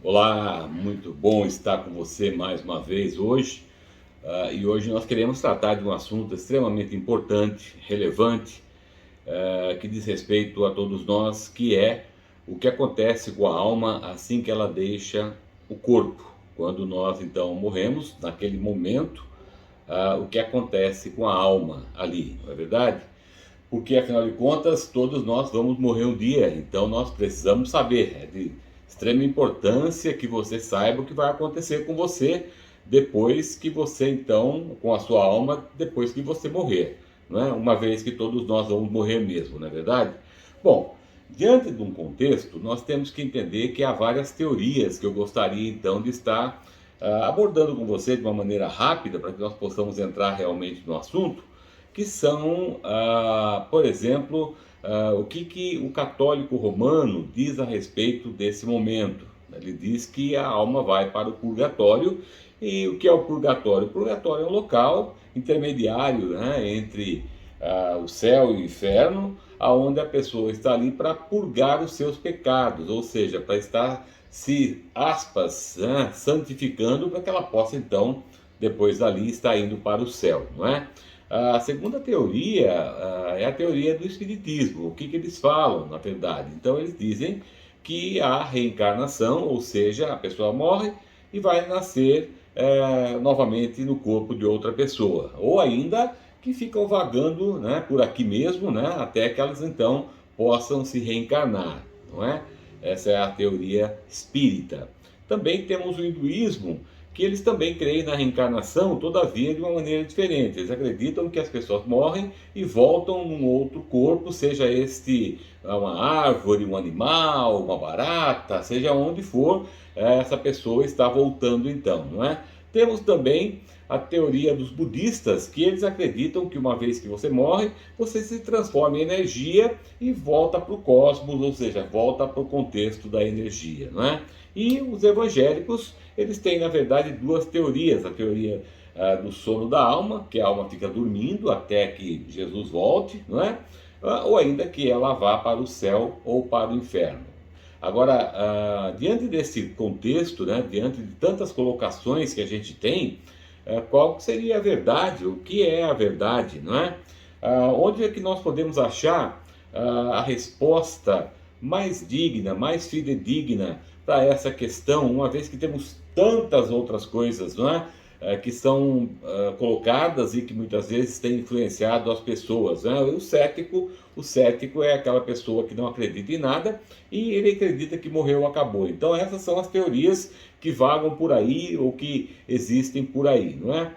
Olá, muito bom estar com você mais uma vez hoje. E hoje nós queremos tratar de um assunto extremamente importante, relevante, que diz respeito a todos nós, que é o que acontece com a alma assim que ela deixa o corpo. Quando nós então morremos, naquele momento, o que acontece com a alma ali, não é verdade? Porque afinal de contas todos nós vamos morrer um dia, então nós precisamos saber, é de extrema importância que você saiba o que vai acontecer com você depois que você então, com a sua alma, depois que você morrer, não é? Uma vez que todos nós vamos morrer mesmo, não é verdade? Bom, diante de um contexto, nós temos que entender que há várias teorias que eu gostaria então de estar abordando com você de uma maneira rápida para que nós possamos entrar realmente no assunto, que são, por exemplo, o que o católico romano diz a respeito desse momento. Ele diz que a alma vai para o purgatório. E o que é o purgatório? O purgatório é um local intermediário, né, entre o céu e o inferno, aonde a pessoa está ali para purgar os seus pecados, ou seja, para estar se, aspas, né, santificando para que ela possa então, depois dali, estar indo para o céu, não é? A segunda teoria é a teoria do espiritismo. O que eles falam, na verdade? Então, eles dizem que há reencarnação, ou seja, a pessoa morre e vai nascer novamente no corpo de outra pessoa. Ou ainda que ficam vagando, né, por aqui mesmo, né, até que elas então possam se reencarnar, não é? Essa é a teoria espírita. Também temos o hinduísmo, que eles também creem na reencarnação, todavia de uma maneira diferente. Eles acreditam que as pessoas morrem e voltam num outro corpo, seja este uma árvore, um animal, uma barata, seja onde for, essa pessoa está voltando então, não é? Temos também a teoria dos budistas, que eles acreditam que uma vez que você morre, você se transforma em energia e volta para o cosmos, ou seja, volta para o contexto da energia, não é? E os evangélicos, eles têm, na verdade, duas teorias. A teoria do sono da alma, que a alma fica dormindo até que Jesus volte, não é? Ou ainda que ela vá para o céu ou para o inferno. Agora, diante desse contexto, né, diante de tantas colocações que a gente tem, qual seria a verdade? O que é a verdade, não é? Onde é que nós podemos achar a resposta mais digna, mais fidedigna para essa questão, uma vez que temos tantas outras coisas, não é? Que são colocadas e que muitas vezes têm influenciado as pessoas, né? O cético é aquela pessoa que não acredita em nada e ele acredita que morreu, acabou. Então essas são as teorias que vagam por aí ou que existem por aí, não é?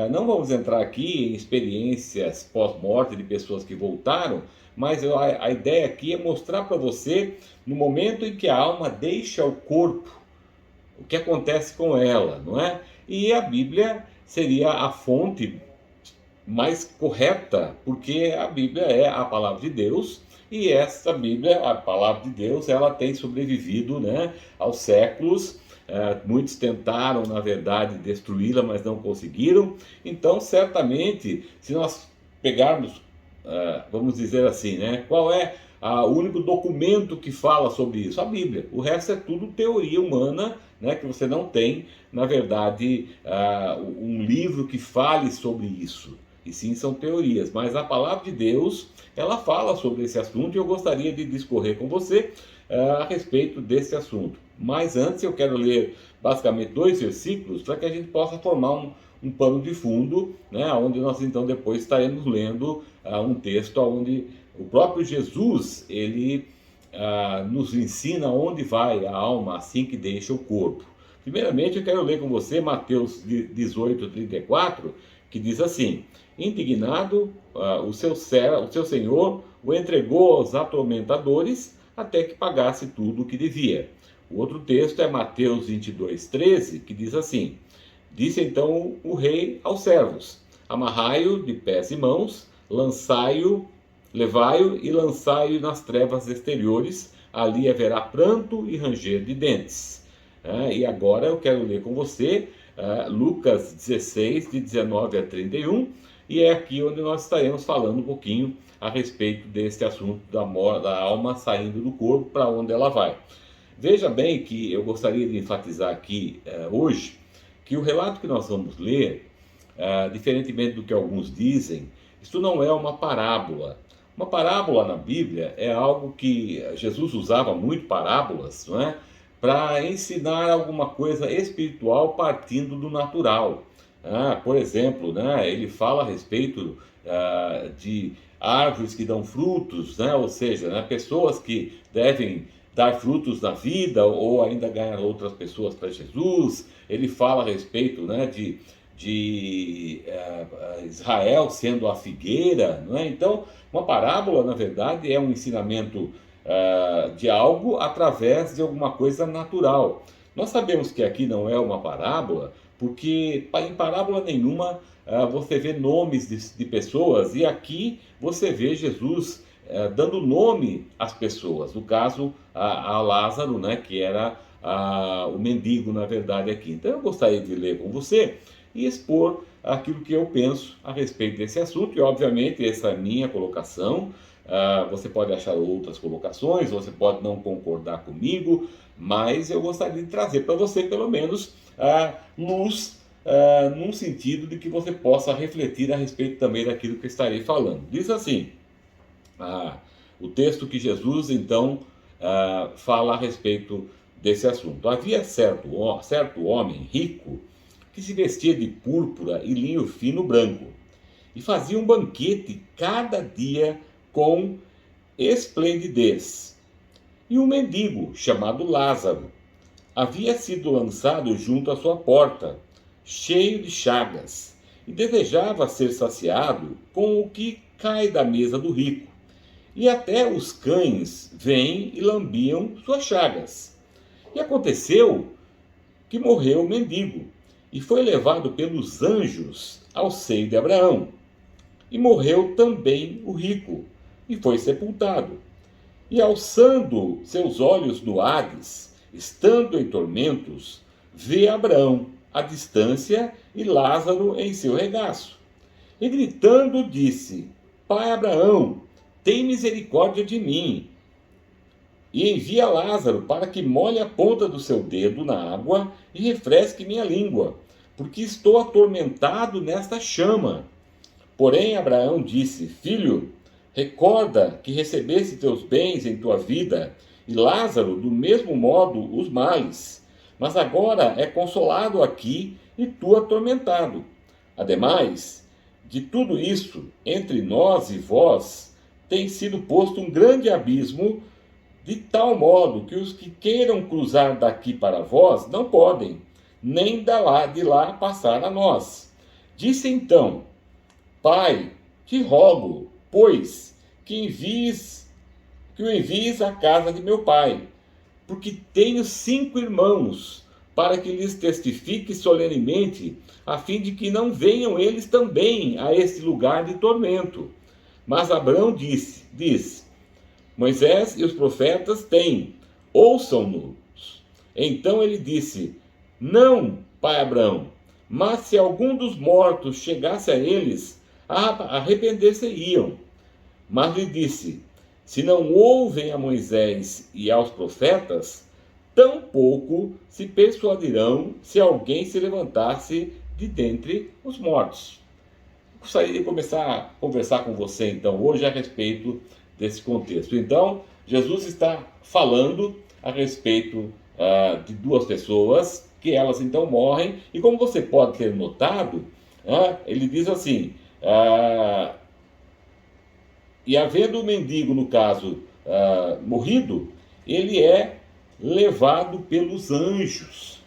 Não vamos entrar aqui em experiências pós-morte de pessoas que voltaram, mas a ideia aqui é mostrar para você, no momento em que a alma deixa o corpo, o que acontece com ela, não é? E a Bíblia seria a fonte mais correta, porque a Bíblia é a palavra de Deus, e essa Bíblia, a palavra de Deus, ela tem sobrevivido, né, aos séculos. Muitos tentaram, na verdade, destruí-la, mas não conseguiram. Então, certamente, se nós pegarmos, vamos dizer assim, né, qual é o único documento que fala sobre isso? A Bíblia. O resto é tudo teoria humana, né, que você não tem, na verdade, um livro que fale sobre isso. E sim, são teorias. Mas a palavra de Deus, ela fala sobre esse assunto e eu gostaria de discorrer com você a respeito desse assunto. Mas antes eu quero ler basicamente 2 versículos para que a gente possa formar um pano de fundo, né, onde nós então depois estaremos lendo um texto onde o próprio Jesus, ele nos ensina onde vai a alma assim que deixa o corpo. Primeiramente eu quero ler com você Mateus 18:34, que diz assim: indignado, o seu senhor o entregou aos atormentadores até que pagasse tudo o que devia. O outro texto é Mateus 22:13, que diz assim: disse então o rei aos servos: amarrai-o de pés e mãos, levai-o e lançai-o nas trevas exteriores, ali haverá pranto e ranger de dentes. E agora eu quero ler com você Lucas 16, de 19 a 31, e é aqui onde nós estaremos falando um pouquinho a respeito deste assunto da alma saindo do corpo, para onde ela vai. Veja bem que eu gostaria de enfatizar aqui hoje que o relato que nós vamos ler, diferentemente do que alguns dizem, isto não é uma parábola. Uma parábola na Bíblia é algo que Jesus usava muito parábolas, não é? Para ensinar alguma coisa espiritual partindo do natural. Por exemplo, né, ele fala a respeito de árvores que dão frutos, né, ou seja, né, pessoas que devem dar frutos na vida ou ainda ganhar outras pessoas para Jesus. Ele fala a respeito, né, de Israel sendo a figueira, não é? Então, uma parábola, na verdade, é um ensinamento de algo através de alguma coisa natural. Nós sabemos que aqui não é uma parábola, porque em parábola nenhuma você vê nomes de pessoas, e aqui você vê Jesus dando nome às pessoas. No caso, a Lázaro, né, que era o mendigo, na verdade, aqui. Então, eu gostaria de ler com você e expor aquilo que eu penso a respeito desse assunto, e obviamente essa é a minha colocação. Você pode achar outras colocações, você pode não concordar comigo, mas eu gostaria de trazer para você pelo menos luz, num sentido de que você possa refletir a respeito também daquilo que eu estarei falando. Diz assim, o texto que Jesus então fala a respeito desse assunto. Havia certo homem rico que se vestia de púrpura e linho fino branco, e fazia um banquete cada dia com esplendidez. E um mendigo, chamado Lázaro, havia sido lançado junto à sua porta, cheio de chagas, e desejava ser saciado com o que cai da mesa do rico. E até os cães vêm e lambiam suas chagas. E aconteceu que morreu o mendigo, e foi levado pelos anjos ao seio de Abraão. E morreu também o rico, e foi sepultado. E alçando seus olhos no Hades, estando em tormentos, vê Abraão à distância e Lázaro em seu regaço. E gritando disse: Pai Abraão, tem misericórdia de mim, e envia Lázaro para que molhe a ponta do seu dedo na água e refresque minha língua, porque estou atormentado nesta chama. Porém Abraão disse: Filho, recorda que recebeste teus bens em tua vida, e Lázaro, do mesmo modo, os males. Mas agora é consolado aqui e tu atormentado. Ademais de tudo isso, entre nós e vós, tem sido posto um grande abismo, de tal modo que os que queiram cruzar daqui para vós não podem, nem de lá passar a nós. Disse então: Pai, te rogo, pois, que o envies à casa de meu pai, porque tenho 5 irmãos, para que lhes testifique solenemente, a fim de que não venham eles também a este lugar de tormento. Mas Abraão diz: Moisés e os profetas têm, ouçam-nos. Então ele disse: Não, pai Abraão, mas se algum dos mortos chegasse a eles, arrepender-se-iam. Mas lhe disse: Se não ouvem a Moisés e aos profetas, tampouco se persuadirão se alguém se levantasse de dentre os mortos. Gostaria de começar a conversar com você então hoje a respeito desse contexto. Então, Jesus está falando a respeito de duas pessoas, que elas então morrem, e como você pode ter notado, ele diz assim: e havendo o mendigo, no caso, morrido, ele é levado pelos anjos.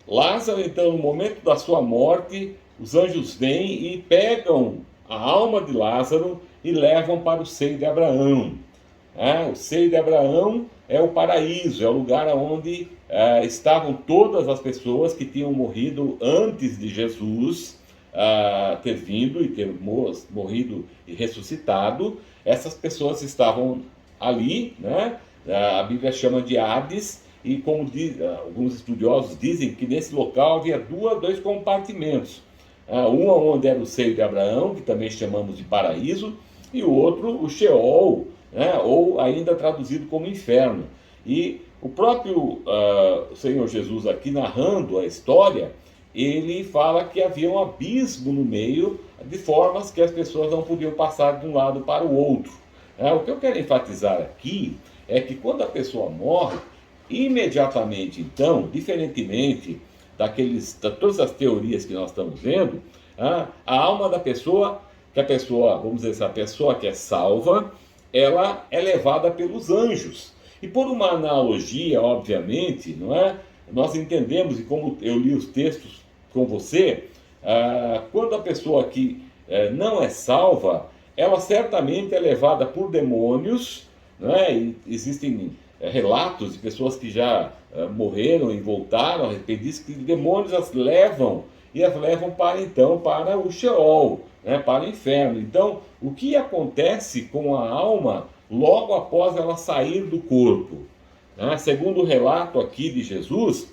Lázaro, então, no momento da sua morte, os anjos vêm e pegam a alma de Lázaro e levam para o seio de Abraão. O seio de Abraão é o paraíso, é o lugar onde estavam todas as pessoas que tinham morrido antes de Jesus ter vindo e ter morrido e ressuscitado. Essas pessoas estavam ali, né? A Bíblia chama de Hades, e como alguns estudiosos dizem que nesse local havia dois compartimentos. Um onde era o seio de Abraão, que também chamamos de paraíso, e o outro, o Sheol, né? Ou ainda traduzido como inferno. E O próprio Senhor Jesus aqui narrando a história, ele fala que havia um abismo no meio, de formas que as pessoas não podiam passar de um lado para o outro. O que eu quero enfatizar aqui é que quando a pessoa morre, imediatamente então, diferentemente de todas as teorias que nós estamos vendo, a alma da pessoa, vamos dizer assim, a pessoa que é salva, ela é levada pelos anjos. E por uma analogia, obviamente, não é? Nós entendemos, e como eu li os textos com você, quando a pessoa que não é salva, ela certamente é levada por demônios, não é? E existem relatos de pessoas que já morreram e voltaram a respeito disso, que demônios as levam e as levam para o Sheol, né, para o inferno. Então, o que acontece com a alma logo após ela sair do corpo? Segundo o relato aqui de Jesus,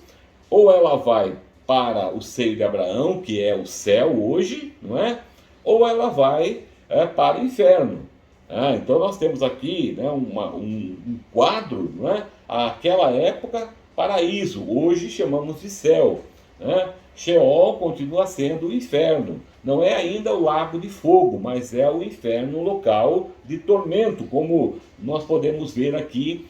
ou ela vai para o seio de Abraão, que é o céu hoje, não é? Ou ela vai para o inferno. Então nós temos aqui, né, um quadro, não é? Aquela época, paraíso, hoje chamamos de céu. Sheol continua sendo o inferno. Não é ainda o lago de fogo, mas é o inferno, um local de tormento, como nós podemos ver aqui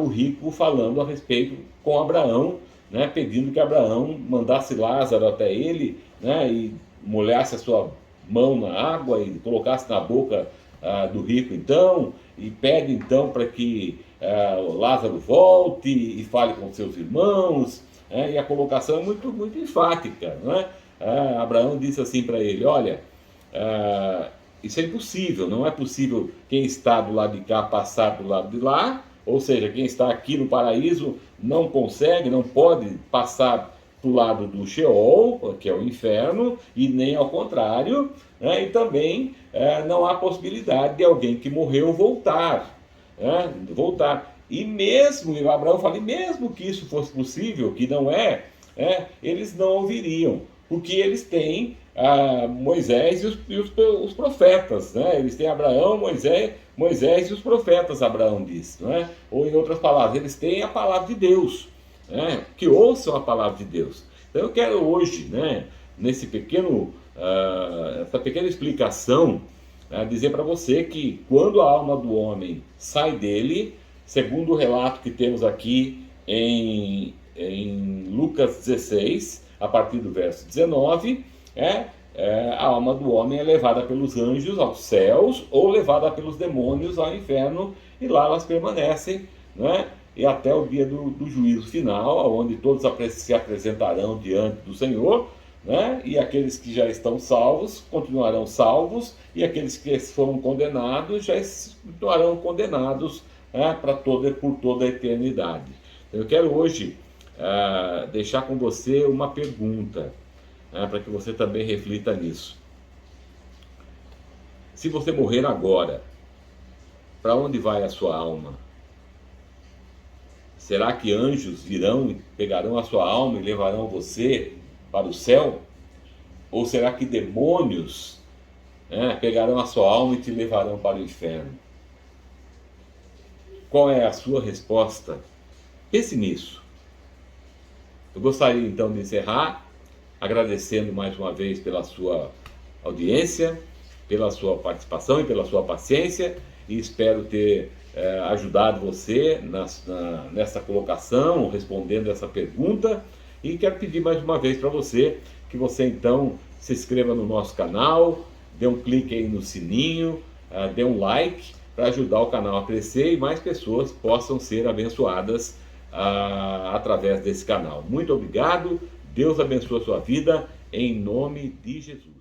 o rico falando a respeito com Abraão, né, pedindo que Abraão mandasse Lázaro até ele, né, e molhasse a sua mão na água e colocasse na boca do rico então, e pede então para que Lázaro volte e fale com seus irmãos, e a colocação é muito, muito enfática, não é? Abraão disse assim para ele: olha, isso é impossível, não é possível quem está do lado de cá passar do lado de lá, ou seja, quem está aqui no paraíso não consegue, não pode passar para o lado do Sheol, que é o inferno, e nem ao contrário, e também não há possibilidade de alguém que morreu voltar. E mesmo, Abraão fala, e mesmo que isso fosse possível, que não eles não ouviriam, porque eles têm Moisés e os profetas, né? Eles têm Abraão, Moisés e os profetas, Abraão diz, não é? Ou em outras palavras, eles têm a palavra de Deus, que ouçam a palavra de Deus. Então eu quero hoje, né, essa pequena explicação, dizer para você que quando a alma do homem sai dele, segundo o relato que temos aqui em Lucas 16, a partir do verso 19, a alma do homem é levada pelos anjos aos céus ou levada pelos demônios ao inferno, e lá elas permanecem, e até o dia do juízo final, onde todos se apresentarão diante do Senhor, e aqueles que já estão salvos continuarão salvos, e aqueles que foram condenados já continuarão condenados por toda a eternidade. Eu quero hoje deixar com você uma pergunta, para que você também reflita nisso. Se você morrer agora, para onde vai a sua alma? Será que anjos virão e pegarão a sua alma e levarão você para o céu? Ou será que demônios pegarão a sua alma e te levarão para o inferno? Qual é a sua resposta? Pense nisso. Eu gostaria então de encerrar agradecendo mais uma vez pela sua audiência, pela sua participação e pela sua paciência, e espero ter ajudado você nessa colocação, respondendo essa pergunta, e quero pedir mais uma vez para você que você então se inscreva no nosso canal, dê um clique aí no sininho, dê um like para ajudar o canal a crescer e mais pessoas possam ser abençoadas através desse canal. Muito obrigado, Deus abençoe a sua vida, em nome de Jesus.